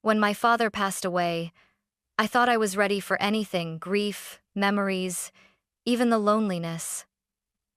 When my father passed away, I thought I was ready for anything, grief, memories, even the loneliness.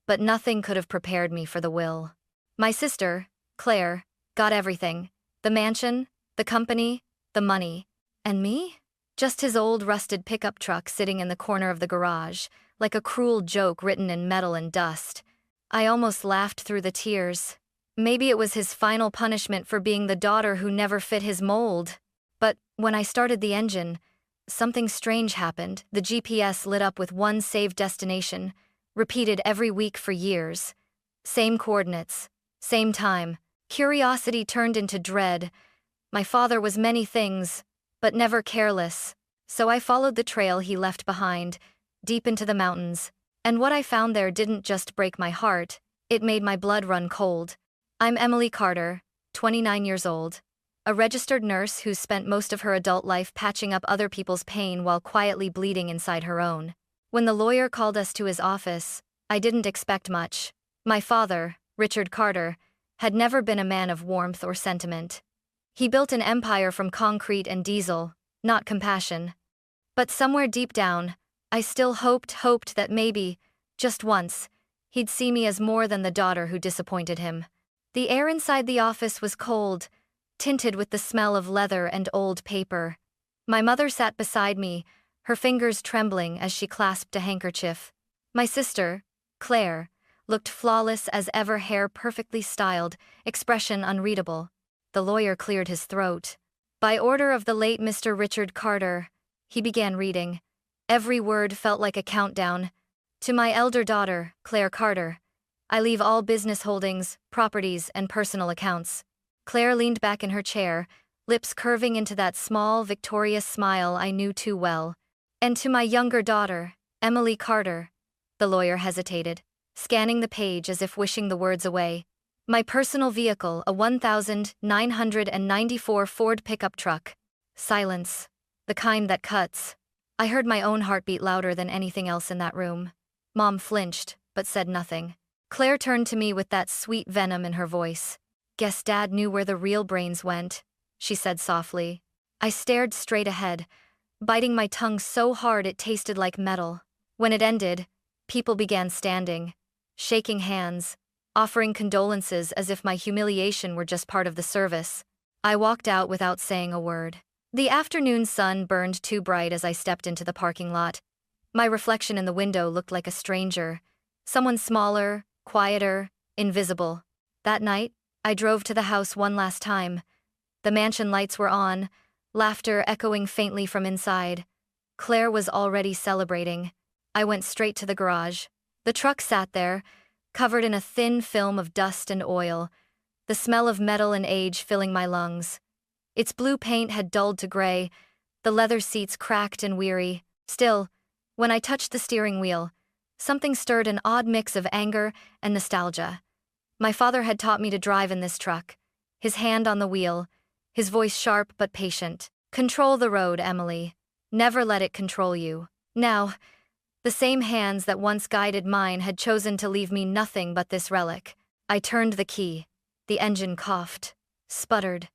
But nothing could have prepared me for the will. My sister, Claire, got everything. The mansion, the company, the money. And me? Just his old rusted pickup truck sitting in the corner of the garage, like a cruel joke written in metal and dust. I almost laughed through the tears. Maybe it was his final punishment for being the daughter who never fit his mold. But when I started the engine, something strange happened. The GPS lit up with one saved destination, repeated every week for years. Same coordinates, same time. Curiosity turned into dread. My father was many things, but never careless. So I followed the trail he left behind, deep into the mountains. And what I found there didn't just break my heart, it made my blood run cold. I'm Emily Carter, 29 years old, a registered nurse who's spent most of her adult life patching up other people's pain while quietly bleeding inside her own. When the lawyer called us to his office, I didn't expect much. My father, Richard Carter, had never been a man of warmth or sentiment. He built an empire from concrete and diesel, not compassion. But somewhere deep down, I still hoped that maybe, just once, he'd see me as more than the daughter who disappointed him. The air inside the office was cold, tinted with the smell of leather and old paper. My mother sat beside me, her fingers trembling as she clasped a handkerchief. My sister, Claire, looked flawless as ever, hair perfectly styled, expression unreadable. The lawyer cleared his throat. By order of the late Mr. Richard Carter, he began reading. Every word felt like a countdown. To my elder daughter, Claire Carter, I leave all business holdings, properties, and personal accounts. Claire leaned back in her chair, lips curving into that small, victorious smile I knew too well. And to my younger daughter, Emily Carter, the lawyer hesitated, scanning the page as if wishing the words away. My personal vehicle, a 1994 Ford pickup truck. Silence. The kind that cuts. I heard my own heartbeat louder than anything else in that room. Mom flinched, but said nothing. Claire turned to me with that sweet venom in her voice. Guess Dad knew where the real brains went, she said softly. I stared straight ahead, biting my tongue so hard it tasted like metal. When it ended, people began standing, shaking hands, offering condolences as if my humiliation were just part of the service. I walked out without saying a word. The afternoon sun burned too bright as I stepped into the parking lot. My reflection in the window looked like a stranger, someone smaller, quieter, invisible. That night, I drove to the house one last time. The mansion lights were on, laughter echoing faintly from inside. Claire was already celebrating. I went straight to the garage. The truck sat there, covered in a thin film of dust and oil, the smell of metal and age filling my lungs. Its blue paint had dulled to gray, the leather seats cracked and weary. Still, when I touched the steering wheel, something stirred an odd mix of anger and nostalgia. My father had taught me to drive in this truck, his hand on the wheel, his voice sharp but patient. Control the road, Emily. Never let it control you. Now, the same hands that once guided mine had chosen to leave me nothing but this relic. I turned the key. The engine coughed, sputtered,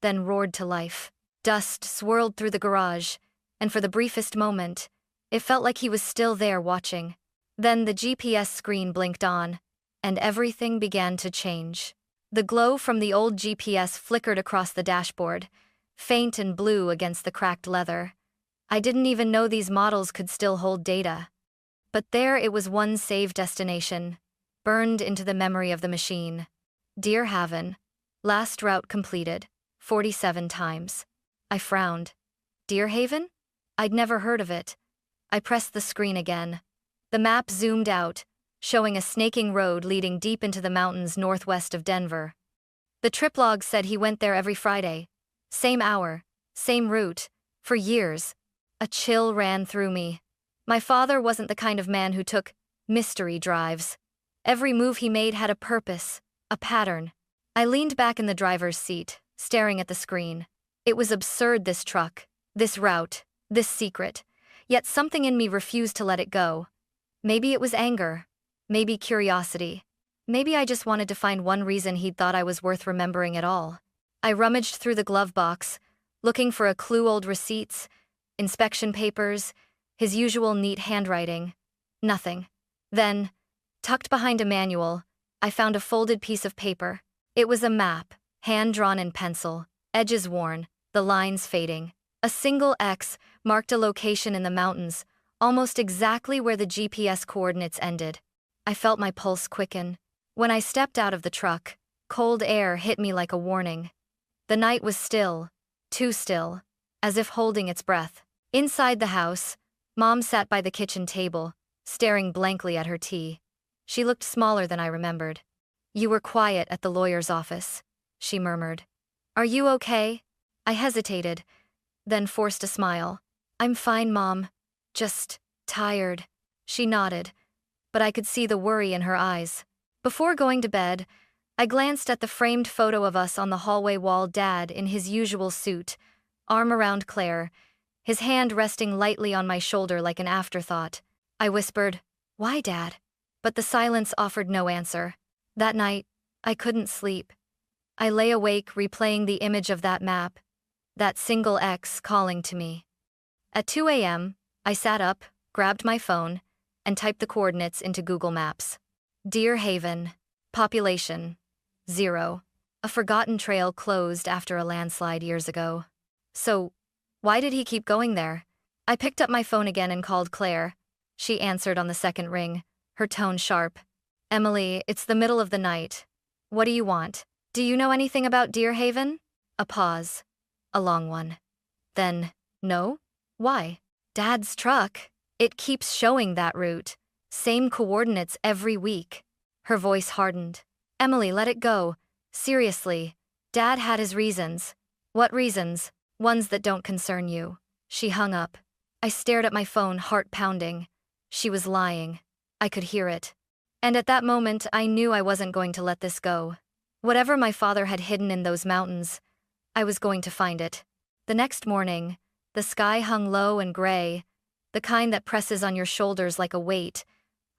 then roared to life. Dust swirled through the garage, and for the briefest moment, it felt like he was still there watching. Then the GPS screen blinked on, and everything began to change. The glow from the old GPS flickered across the dashboard, faint and blue against the cracked leather. I didn't even know these models could still hold data. But there it was, one saved destination, burned into the memory of the machine. Dear Haven. Last route completed, 47 times. I frowned. Deer Haven? I'd never heard of it. I pressed the screen again. The map zoomed out, showing a snaking road leading deep into the mountains northwest of Denver. The trip log said he went there every Friday. Same hour, same route, for years. A chill ran through me. My father wasn't the kind of man who took mystery drives. Every move he made had a purpose, a pattern. I leaned back in the driver's seat, staring at the screen. It was absurd, this truck, this route, this secret. Yet something in me refused to let it go. Maybe it was anger. Maybe curiosity. Maybe I just wanted to find one reason he'd thought I was worth remembering at all. I rummaged through the glove box, looking for a clue, old receipts, inspection papers, his usual neat handwriting. Nothing. Then, tucked behind a manual, I found a folded piece of paper. It was a map, hand-drawn in pencil, edges worn, the lines fading. A single X marked a location in the mountains, almost exactly where the GPS coordinates ended. I felt my pulse quicken. When I stepped out of the truck, cold air hit me like a warning. The night was still, too still, as if holding its breath. Inside the house, Mom sat by the kitchen table, staring blankly at her tea. She looked smaller than I remembered. "You were quiet at the lawyer's office," she murmured. "Are you okay?" I hesitated, then forced a smile. "I'm fine, Mom. Just tired." She nodded, but I could see the worry in her eyes. Before going to bed, I glanced at the framed photo of us on the hallway wall, Dad in his usual suit, arm around Claire, his hand resting lightly on my shoulder like an afterthought. I whispered, "Why, Dad?" But the silence offered no answer. That night, I couldn't sleep. I lay awake replaying the image of that map, that single X calling to me. At 2 a.m., I sat up, grabbed my phone, and typed the coordinates into Google Maps. Deer Haven. Population. 0. A forgotten trail closed after a landslide years ago. So, why did he keep going there? I picked up my phone again and called Claire. She answered on the second ring, her tone sharp. "Emily, it's the middle of the night. What do you want? Do you know anything about Deer Haven?" A pause. A long one. Then, "No? Why?" "Dad's truck. It keeps showing that route. Same coordinates every week." Her voice hardened. "Emily, let it go. Seriously. Dad had his reasons." "What reasons?" "Ones that don't concern you." She hung up. I stared at my phone, heart pounding. She was lying. I could hear it. And at that moment, I knew I wasn't going to let this go. Whatever my father had hidden in those mountains, I was going to find it. The next morning, the sky hung low and gray, the kind that presses on your shoulders like a weight.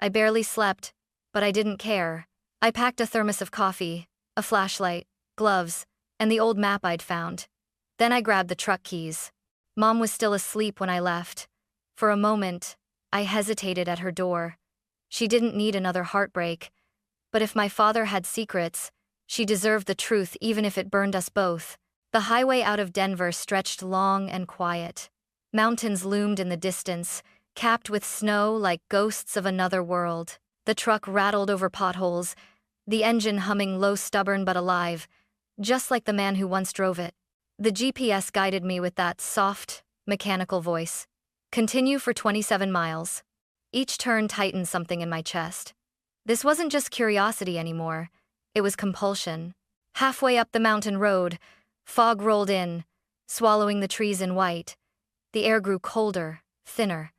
I barely slept, but I didn't care. I packed a thermos of coffee, a flashlight, gloves, and the old map I'd found. Then I grabbed the truck keys. Mom was still asleep when I left. For a moment, I hesitated at her door. She didn't need another heartbreak. But if my father had secrets, she deserved the truth even if it burned us both. The highway out of Denver stretched long and quiet. Mountains loomed in the distance, capped with snow like ghosts of another world. The truck rattled over potholes, the engine humming low, stubborn but alive, just like the man who once drove it. The GPS guided me with that soft, mechanical voice. "Continue for 27 miles. Each turn tightened something in my chest. This wasn't just curiosity anymore, it was compulsion. Halfway up the mountain road, fog rolled in, swallowing the trees in white. The air grew colder, thinner.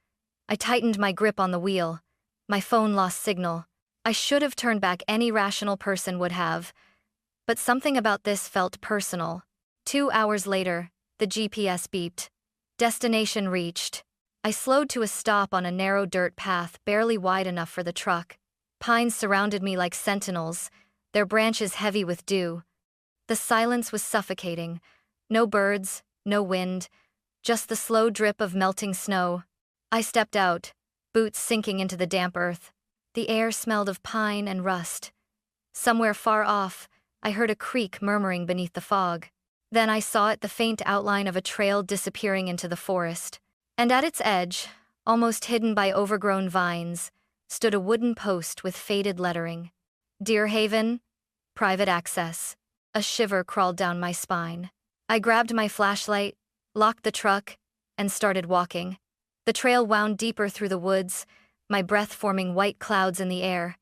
I tightened my grip on the wheel. My phone lost signal. I should have turned back, any rational person would have. But something about this felt personal. 2 hours later, the GPS beeped. Destination reached. I slowed to a stop on a narrow dirt path barely wide enough for the truck. Pines surrounded me like sentinels, their branches heavy with dew. The silence was suffocating. No birds, no wind, just the slow drip of melting snow. I stepped out, boots sinking into the damp earth. The air smelled of pine and rust. Somewhere far off, I heard a creek murmuring beneath the fog. Then I saw it, the faint outline of a trail disappearing into the forest. And at its edge, almost hidden by overgrown vines, stood a wooden post with faded lettering. "Deer Haven, private access." A shiver crawled down my spine. I grabbed my flashlight, locked the truck, and started walking. The trail wound deeper through the woods, my breath forming white clouds in the air.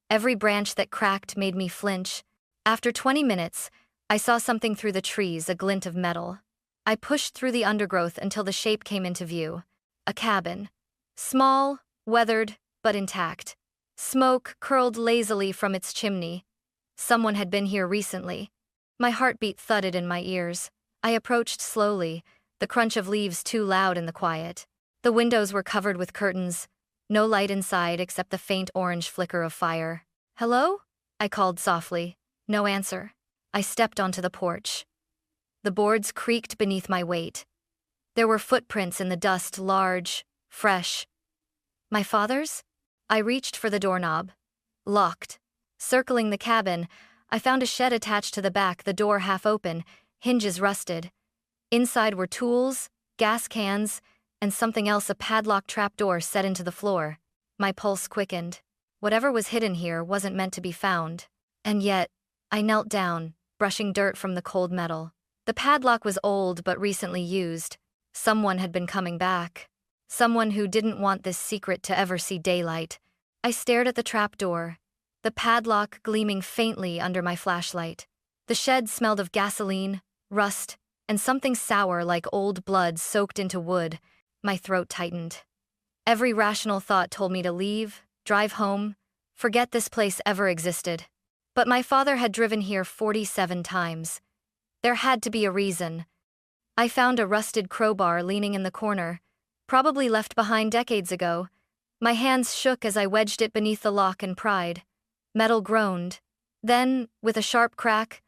Every branch that cracked made me flinch. After 20 minutes, I saw something through the trees, a glint of metal. I pushed through the undergrowth until the shape came into view. A cabin. Small, weathered, but intact. Smoke curled lazily from its chimney. Someone had been here recently. My heartbeat thudded in my ears. I approached slowly, the crunch of leaves too loud in the quiet. The windows were covered with curtains, no light inside except the faint orange flicker of fire. "Hello?" I called softly. No answer. I stepped onto the porch. The boards creaked beneath my weight. There were footprints in the dust, large, fresh. My father's? I reached for the doorknob. Locked. Circling the cabin, I found a shed attached to the back, the door half open, hinges rusted. Inside were tools, gas cans, and something else, a padlock trapdoor set into the floor. My pulse quickened. Whatever was hidden here wasn't meant to be found. And yet, I knelt down, brushing dirt from the cold metal. The padlock was old but recently used. Someone had been coming back. Someone who didn't want this secret to ever see daylight. I stared at the trapdoor, the padlock gleaming faintly under my flashlight. The shed smelled of gasoline, rust, and something sour like old blood soaked into wood. My throat tightened. Every rational thought told me to leave, drive home, forget this place ever existed. But my father had driven here 47 times. There had to be a reason. I found a rusted crowbar leaning in the corner, probably left behind decades ago. My hands shook as I wedged it beneath the lock and pried. Metal groaned. Then, with a sharp crack,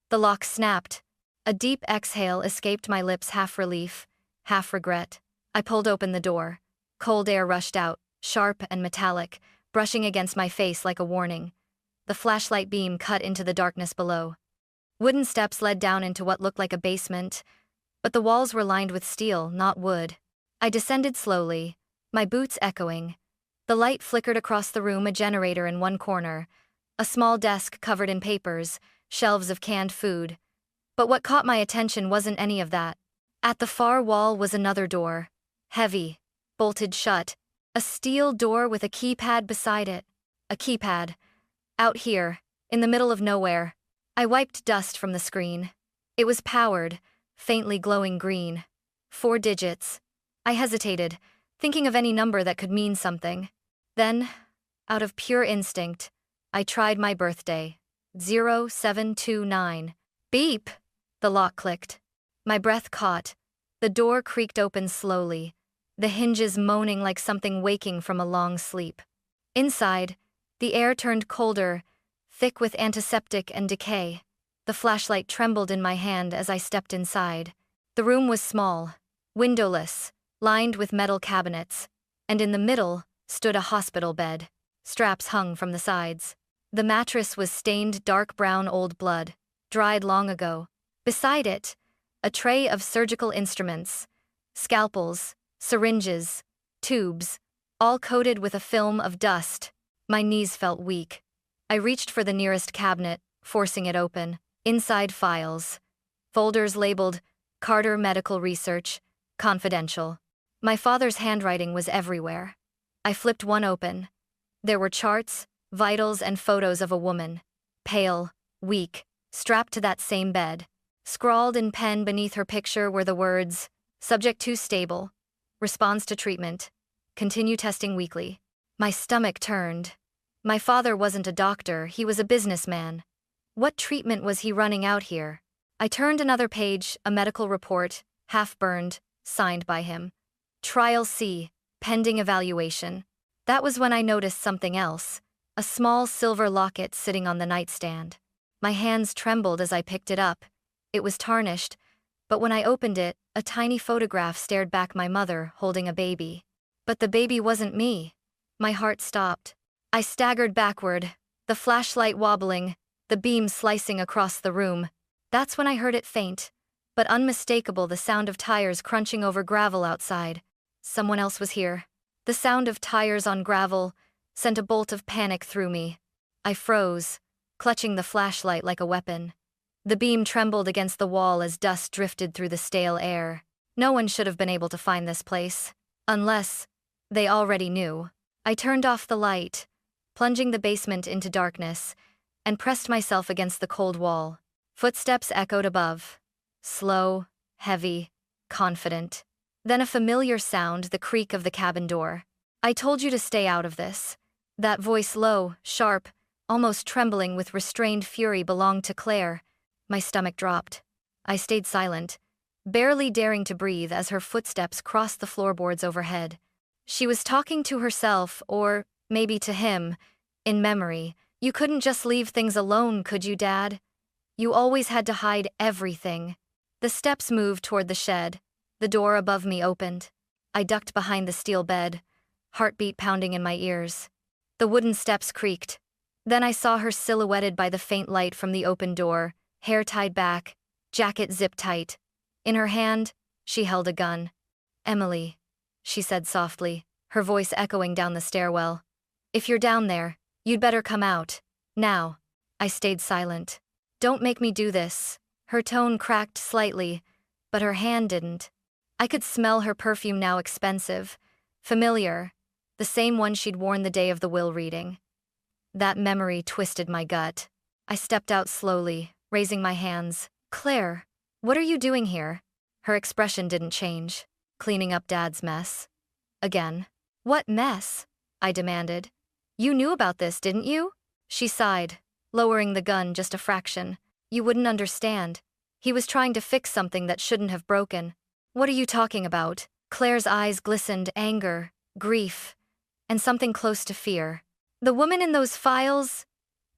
the lock snapped. A deep exhale escaped my lips, half relief, half regret. I pulled open the door. Cold air rushed out, sharp and metallic, brushing against my face like a warning. The flashlight beam cut into the darkness below. Wooden steps led down into what looked like a basement, but the walls were lined with steel, not wood. I descended slowly, my boots echoing. The light flickered across the room, a generator in one corner, a small desk covered in papers, shelves of canned food. But what caught my attention wasn't any of that. At the far wall was another door, heavy, bolted shut, a steel door with a keypad beside it. A keypad. Out here, in the middle of nowhere. I wiped dust from the screen. It was powered, faintly glowing green. 4 digits. I hesitated, thinking of any number that could mean something. Then, out of pure instinct, I tried my birthday. 0729. Beep! The lock clicked. My breath caught. The door creaked open slowly, the hinges moaning like something waking from a long sleep. Inside, the air turned colder, thick with antiseptic and decay. The flashlight trembled in my hand as I stepped inside. The room was small, windowless, lined with metal cabinets, and in the middle stood a hospital bed. Straps hung from the sides. The mattress was stained dark brown old blood, dried long ago. Beside it, a tray of surgical instruments, scalpels, syringes, tubes, all coated with a film of dust. My knees felt weak. I reached for the nearest cabinet, forcing it open. Inside, files. Folders labeled Carter Medical Research, Confidential. My father's handwriting was everywhere. I flipped one open. There were charts, vitals, and photos of a woman, pale, weak, strapped to that same bed. Scrawled in pen beneath her picture were the words, "Subject to stable. Responds to treatment. Continue testing weekly." My stomach turned. My father wasn't a doctor, he was a businessman. What treatment was he running out here? I turned another page, a medical report, half-burned, signed by him. Trial C, pending evaluation. That was when I noticed something else, a small silver locket sitting on the nightstand. My hands trembled as I picked it up. It was tarnished, but when I opened it, a tiny photograph stared back, my mother holding a baby. But the baby wasn't me. My heart stopped. I staggered backward, the flashlight wobbling, the beam slicing across the room. That's when I heard it, faint, but unmistakable, the sound of tires crunching over gravel outside. Someone else was here. The sound of tires on gravel sent a bolt of panic through me. I froze, clutching the flashlight like a weapon. The beam trembled against the wall as dust drifted through the stale air. No one should have been able to find this place. Unless they already knew. I turned off the light, plunging the basement into darkness, and pressed myself against the cold wall. Footsteps echoed above. Slow, heavy, confident. Then a familiar sound, the creak of the cabin door. "I told you to stay out of this." That voice, low, sharp, almost trembling with restrained fury, belonged to Claire. My stomach dropped. I stayed silent, barely daring to breathe as her footsteps crossed the floorboards overhead. She was talking to herself, or maybe to him, in memory. "You couldn't just leave things alone, could you, Dad? You always had to hide everything." The steps moved toward the shed. The door above me opened. I ducked behind the steel bed, heartbeat pounding in my ears. The wooden steps creaked. Then I saw her silhouetted by the faint light from the open door, hair tied back, jacket zipped tight. In her hand, she held a gun. "Emily," she said softly, her voice echoing down the stairwell. "If you're down there, you'd better come out. Now." I stayed silent. "Don't make me do this." Her tone cracked slightly, but her hand didn't. I could smell her perfume now, expensive, familiar, the same one she'd worn the day of the will reading. That memory twisted my gut. I stepped out slowly, raising my hands. "Claire, what are you doing here?" Her expression didn't change. "Cleaning up Dad's mess." Again. "What mess?" I demanded. "You knew about this, didn't you?" She sighed, lowering the gun just a fraction. "You wouldn't understand. He was trying to fix something that shouldn't have broken." "What are you talking about?" Claire's eyes glistened, anger, grief, and something close to fear. "The woman in those files?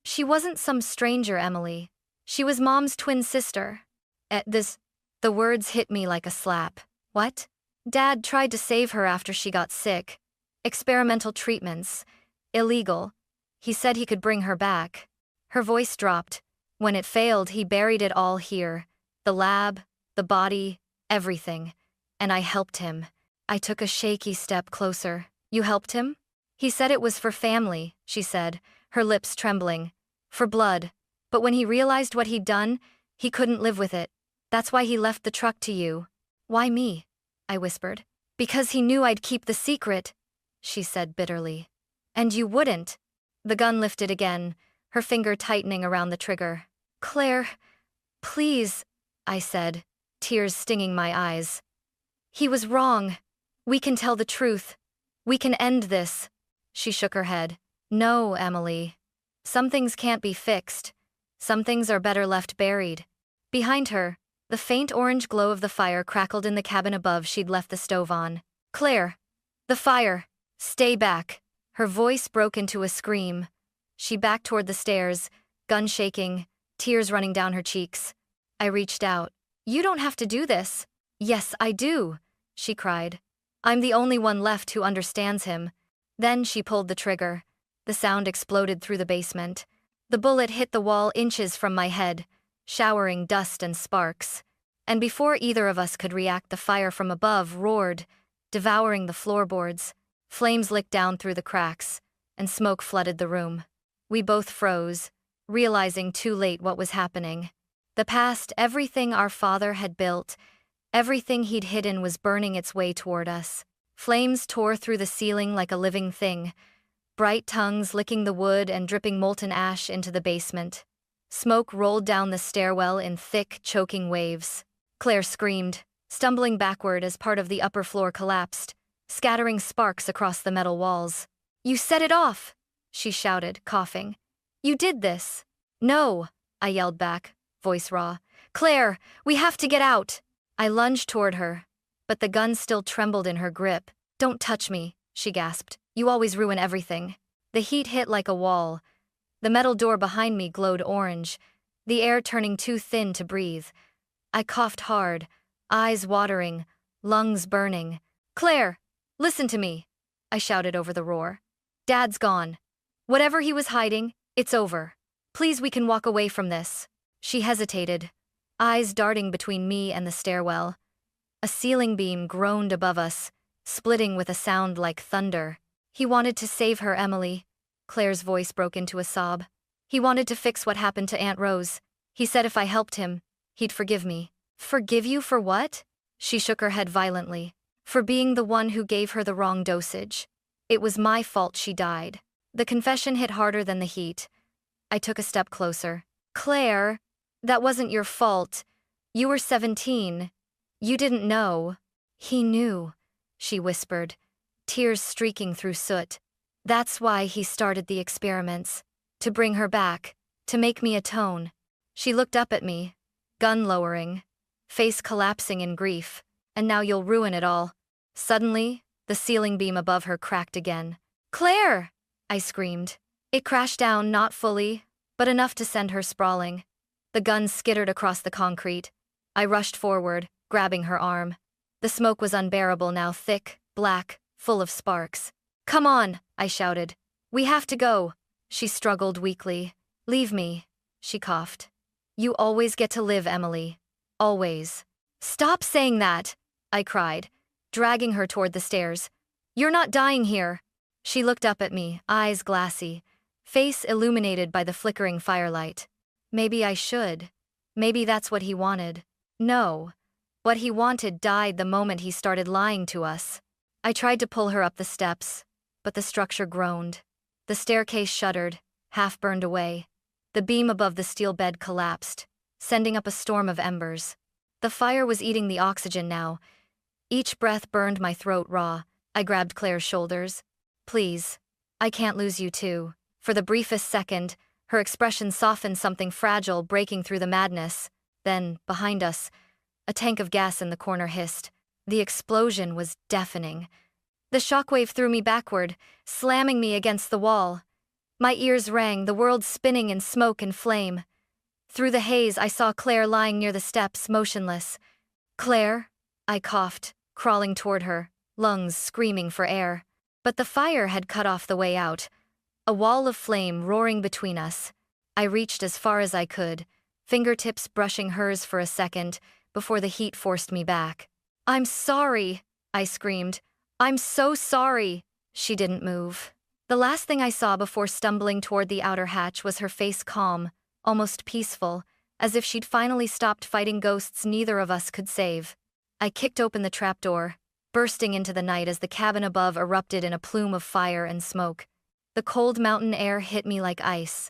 She wasn't some stranger, Emily. She was Mom's twin sister." The words hit me like a slap. "What?" "Dad tried to save her after she got sick. Experimental treatments. Illegal. He said he could bring her back." Her voice dropped. "When it failed, he buried it all here. The lab, the body, everything. And I helped him." I took a shaky step closer. "You helped him?" "He said it was for family," she said, her lips trembling. "For blood. But when he realized what he'd done, he couldn't live with it. That's why he left the truck to you." "Why me?" I whispered. "Because he knew I'd keep the secret," she said bitterly. "And you wouldn't." The gun lifted again, her finger tightening around the trigger. "Claire, please," I said, tears stinging my eyes. "He was wrong. We can tell the truth. We can end this." She shook her head. "No, Emily. Some things can't be fixed. Some things are better left buried." Behind her, the faint orange glow of the fire crackled in the cabin above she'd left the stove on. "Claire! The fire! Stay back!" Her voice broke into a scream. She backed toward the stairs, gun shaking, tears running down her cheeks. I reached out. "You don't have to do this." "Yes, I do," she cried. "I'm the only one left who understands him." Then she pulled the trigger. The sound exploded through the basement. The bullet hit the wall inches from my head, showering dust and sparks. And before either of us could react, the fire from above roared, devouring the floorboards. Flames licked down through the cracks, and smoke flooded the room. We both froze, realizing too late what was happening. The past, everything our father had built, everything he'd hidden, was burning its way toward us. Flames tore through the ceiling like a living thing, bright tongues licking the wood and dripping molten ash into the basement. Smoke rolled down the stairwell in thick, choking waves. Claire screamed, stumbling backward as part of the upper floor collapsed, scattering sparks across the metal walls. "You set it off!" she shouted, coughing. "You did this!" "No!" I yelled back, voice raw. "Claire, we have to get out!" I lunged toward her, but the gun still trembled in her grip. "Don't touch me," she gasped. "You always ruin everything." The heat hit like a wall. The metal door behind me glowed orange, the air turning too thin to breathe. I coughed hard, eyes watering, lungs burning. "Claire, listen to me," I shouted over the roar. "Dad's gone. Whatever he was hiding, it's over. Please, we can walk away from this." She hesitated, eyes darting between me and the stairwell. A ceiling beam groaned above us, splitting with a sound like thunder. "He wanted to save her, Emily." Claire's voice broke into a sob. "He wanted to fix what happened to Aunt Rose. He said if I helped him, he'd forgive me." "Forgive you for what?" She shook her head violently. "For being the one who gave her the wrong dosage. It was my fault she died." The confession hit harder than the heat. I took a step closer. "Claire, that wasn't your fault. You were 17. You didn't know." "He knew," she whispered, tears streaking through soot. "That's why he started the experiments. To bring her back, to make me atone." She looked up at me, gun lowering, face collapsing in grief. "And now you'll ruin it all." Suddenly, the ceiling beam above her cracked again. "Claire!" I screamed. It crashed down, not fully, but enough to send her sprawling. The gun skittered across the concrete, I rushed forward, grabbing her arm. The smoke was unbearable now, thick, black, full of sparks. "Come on," I shouted. "We have to go." She struggled weakly. "Leave me," she coughed. "You always get to live, Emily. Always." "Stop saying that," I cried, dragging her toward the stairs. "You're not dying here." She looked up at me, eyes glassy, face illuminated by the flickering firelight. Maybe I should. Maybe that's what he wanted. No. What he wanted died the moment he started lying to us. I tried to pull her up the steps, but the structure groaned. The staircase shuddered, half burned away. The beam above the steel bed collapsed, sending up a storm of embers. The fire was eating the oxygen now. Each breath burned my throat raw. I grabbed Claire's shoulders. "Please. I can't lose you too." For the briefest second, her expression softened, something fragile breaking through the madness. Then, behind us, a tank of gas in the corner hissed. The explosion was deafening. The shockwave threw me backward, slamming me against the wall. My ears rang, the world spinning in smoke and flame. Through the haze, I saw Claire lying near the steps, motionless. "Claire?" I coughed, crawling toward her, lungs screaming for air. But the fire had cut off the way out, a wall of flame roaring between us. I reached as far as I could, fingertips brushing hers for a second, before the heat forced me back. "I'm sorry," I screamed. "I'm so sorry." She didn't move. The last thing I saw before stumbling toward the outer hatch was her face calm, almost peaceful, as if she'd finally stopped fighting ghosts neither of us could save. I kicked open the trapdoor, bursting into the night as the cabin above erupted in a plume of fire and smoke. The cold mountain air hit me like ice.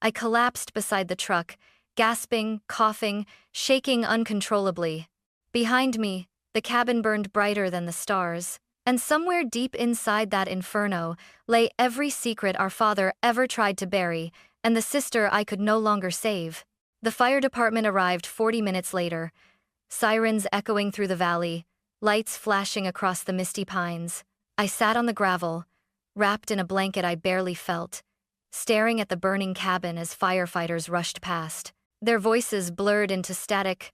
I collapsed beside the truck, gasping, coughing, shaking uncontrollably. Behind me, the cabin burned brighter than the stars, and somewhere deep inside that inferno lay every secret our father ever tried to bury, and the sister I could no longer save. The fire department arrived 40 minutes later, sirens echoing through the valley, lights flashing across the misty pines. I sat on the gravel, wrapped in a blanket I barely felt, staring at the burning cabin as firefighters rushed past. Their voices blurred into static.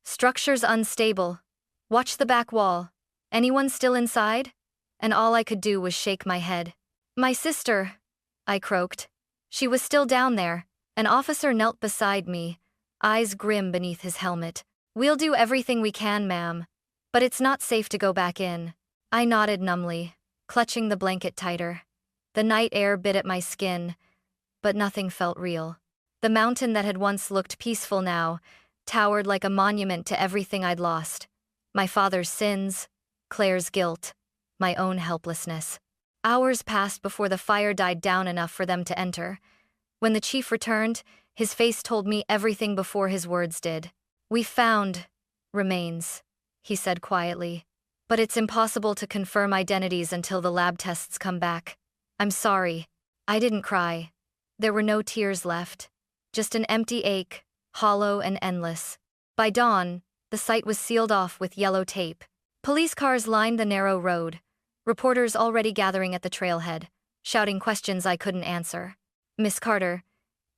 "Structure's unstable. Watch the back wall. Anyone still inside?" And all I could do was shake my head. "My sister," I croaked. She was still down there. An officer knelt beside me, eyes grim beneath his helmet. "We'll do everything we can, ma'am. But it's not safe to go back in." I nodded numbly, clutching the blanket tighter. The night air bit at my skin, but nothing felt real. The mountain that had once looked peaceful now towered like a monument to everything I'd lost. My father's sins, Claire's guilt, my own helplessness. Hours passed before the fire died down enough for them to enter. When the chief returned, his face told me everything before his words did. "We found remains," he said quietly. "But it's impossible to confirm identities until the lab tests come back. I'm sorry." I didn't cry. There were no tears left. Just an empty ache, hollow and endless. By dawn, the site was sealed off with yellow tape. Police cars lined the narrow road, reporters already gathering at the trailhead, shouting questions I couldn't answer. "Miss Carter,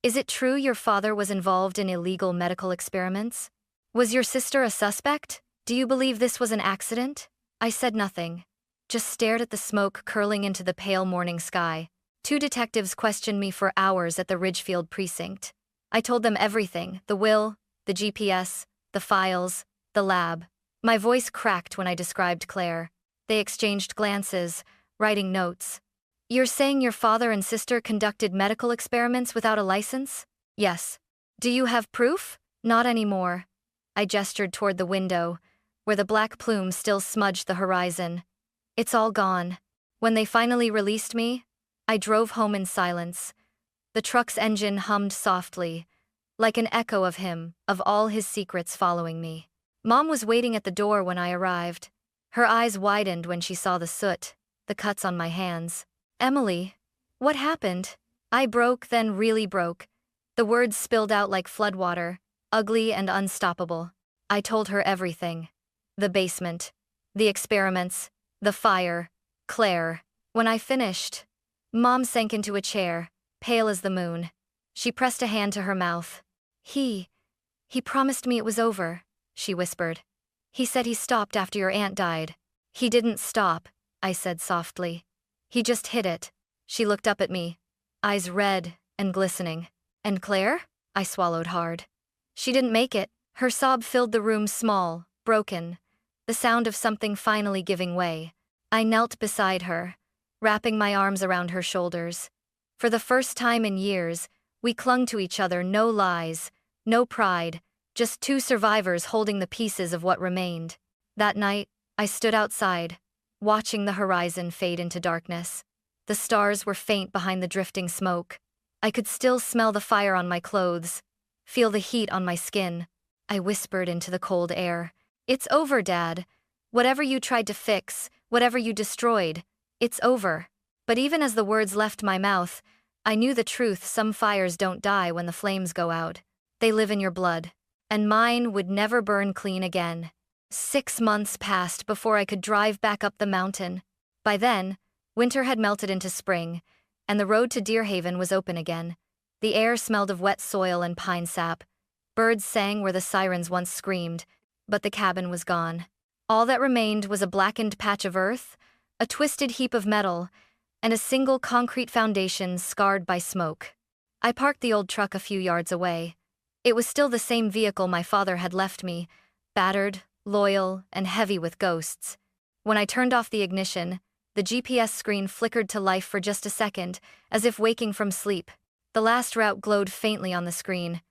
is it true your father was involved in illegal medical experiments? Was your sister a suspect? Do you believe this was an accident?" I said nothing, just stared at the smoke curling into the pale morning sky. 2 detectives questioned me for hours at the Ridgefield precinct. I told them everything: the will, the GPS, the files, the lab. My voice cracked when I described Claire. They exchanged glances, writing notes. "You're saying your father and sister conducted medical experiments without a license?" "Yes." "Do you have proof?" "Not anymore." I gestured toward the window, where the black plume still smudged the horizon. "It's all gone." When they finally released me, I drove home in silence. The truck's engine hummed softly, like an echo of him, of all his secrets following me. Mom was waiting at the door when I arrived. Her eyes widened when she saw the soot, the cuts on my hands. "Emily, what happened?" I broke, then really broke. The words spilled out like floodwater, ugly and unstoppable. I told her everything. The basement, the experiments, the fire, Claire. When I finished, Mom sank into a chair, pale as the moon. She pressed a hand to her mouth. He promised me it was over. she whispered. He said he stopped after your aunt died. He didn't stop, I said softly. He just hit it. She looked up at me, eyes red and glistening. And Claire? I swallowed hard. She didn't make it. Her sob filled the room, small, broken, the sound of something finally giving way. I knelt beside her, wrapping my arms around her shoulders. For the first time in years, we clung to each other, no lies, no pride, just two survivors holding the pieces of what remained. That night, I stood outside, watching the horizon fade into darkness. The stars were faint behind the drifting smoke. I could still smell the fire on my clothes, feel the heat on my skin. I whispered into the cold air. It's over, Dad. Whatever you tried to fix, whatever you destroyed, it's over. But even as the words left my mouth, I knew the truth. Some fires don't die when the flames go out. They live in your blood. And mine would never burn clean again. 6 months passed before I could drive back up the mountain. By then, winter had melted into spring, and the road to Deerhaven was open again. The air smelled of wet soil and pine sap. Birds sang where the sirens once screamed, but the cabin was gone. All that remained was a blackened patch of earth, a twisted heap of metal, and a single concrete foundation scarred by smoke. I parked the old truck a few yards away. It was still the same vehicle my father had left me, battered, loyal, and heavy with ghosts. When I turned off the ignition, the GPS screen flickered to life for just a second, as if waking from sleep. The last route glowed faintly on the screen.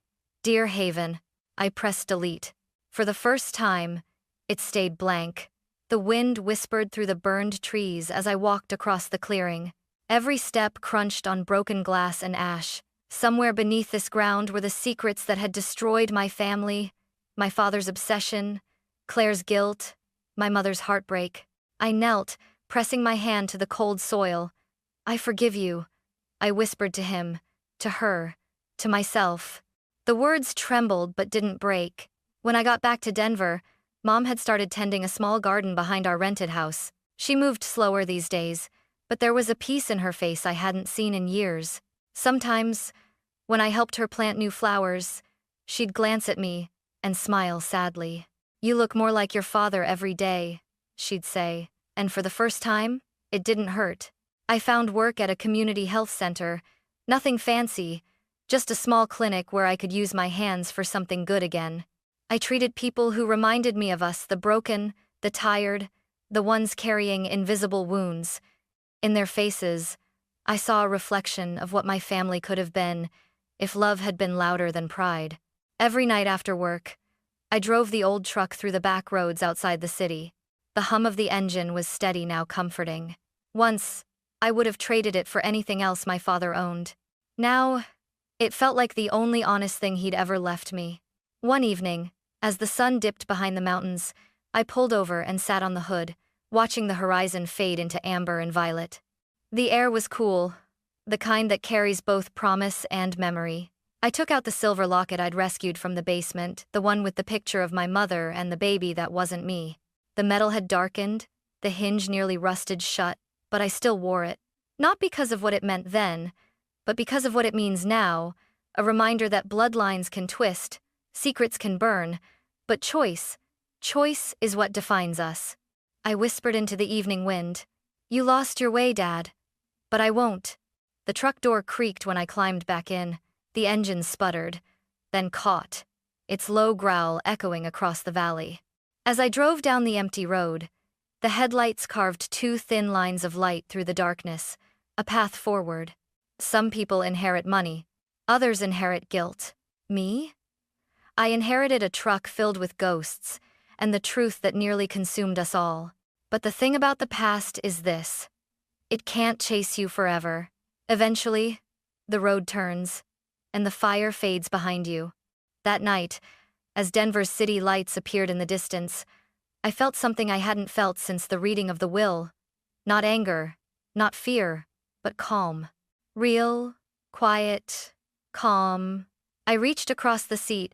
Deerhaven. I pressed delete. For the first time, it stayed blank. The wind whispered through the burned trees as I walked across the clearing. Every step crunched on broken glass and ash. Somewhere beneath this ground were the secrets that had destroyed my family, my father's obsession, Claire's guilt, my mother's heartbreak. I knelt, pressing my hand to the cold soil. I forgive you, I whispered to him, to her, to myself. The words trembled but didn't break. When I got back to Denver, Mom had started tending a small garden behind our rented house. She moved slower these days, but there was a peace in her face I hadn't seen in years. Sometimes, when I helped her plant new flowers, she'd glance at me and smile sadly. You look more like your father every day, she'd say, and for the first time, it didn't hurt. I found work at a community health center, nothing fancy, just a small clinic where I could use my hands for something good again. I treated people who reminded me of us, the broken, the tired, the ones carrying invisible wounds. In their faces, I saw a reflection of what my family could have been if love had been louder than pride. Every night after work, I drove the old truck through the back roads outside the city. The hum of the engine was steady, now comforting. Once, I would have traded it for anything else my father owned. Now, it felt like the only honest thing he'd ever left me. One evening, as the sun dipped behind the mountains, I pulled over and sat on the hood, watching the horizon fade into amber and violet. The air was cool, the kind that carries both promise and memory. I took out the silver locket I'd rescued from the basement, the one with the picture of my mother and the baby that wasn't me. The metal had darkened, the hinge nearly rusted shut, but I still wore it. Not because of what it meant then, but because of what it means now, a reminder that bloodlines can twist, secrets can burn, but choice is what defines us. I whispered into the evening wind, "You lost your way, Dad." But I won't. The truck door creaked when I climbed back in. The engine sputtered, then caught, its low growl echoing across the valley. As I drove down the empty road, the headlights carved 2 thin lines of light through the darkness, a path forward. Some people inherit money, others inherit guilt. Me? I inherited a truck filled with ghosts, and the truth that nearly consumed us all. But the thing about the past is this: it can't chase you forever. Eventually, the road turns, and the fire fades behind you. That night, as Denver's city lights appeared in the distance, I felt something I hadn't felt since the reading of the will. Not anger, not fear, but calm. Real, quiet, calm. I reached across the seat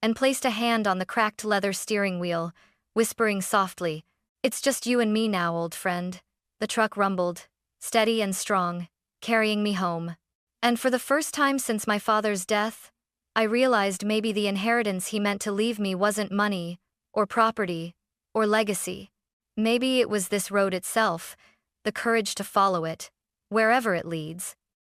and placed a hand on the cracked leather steering wheel, whispering softly, "It's just you and me now, old friend." The truck rumbled, steady and strong, carrying me home. And for the first time since my father's death, I realized maybe the inheritance he meant to leave me wasn't money or property, or legacy. Maybe it was this road itself, the courage to follow it, wherever it leads.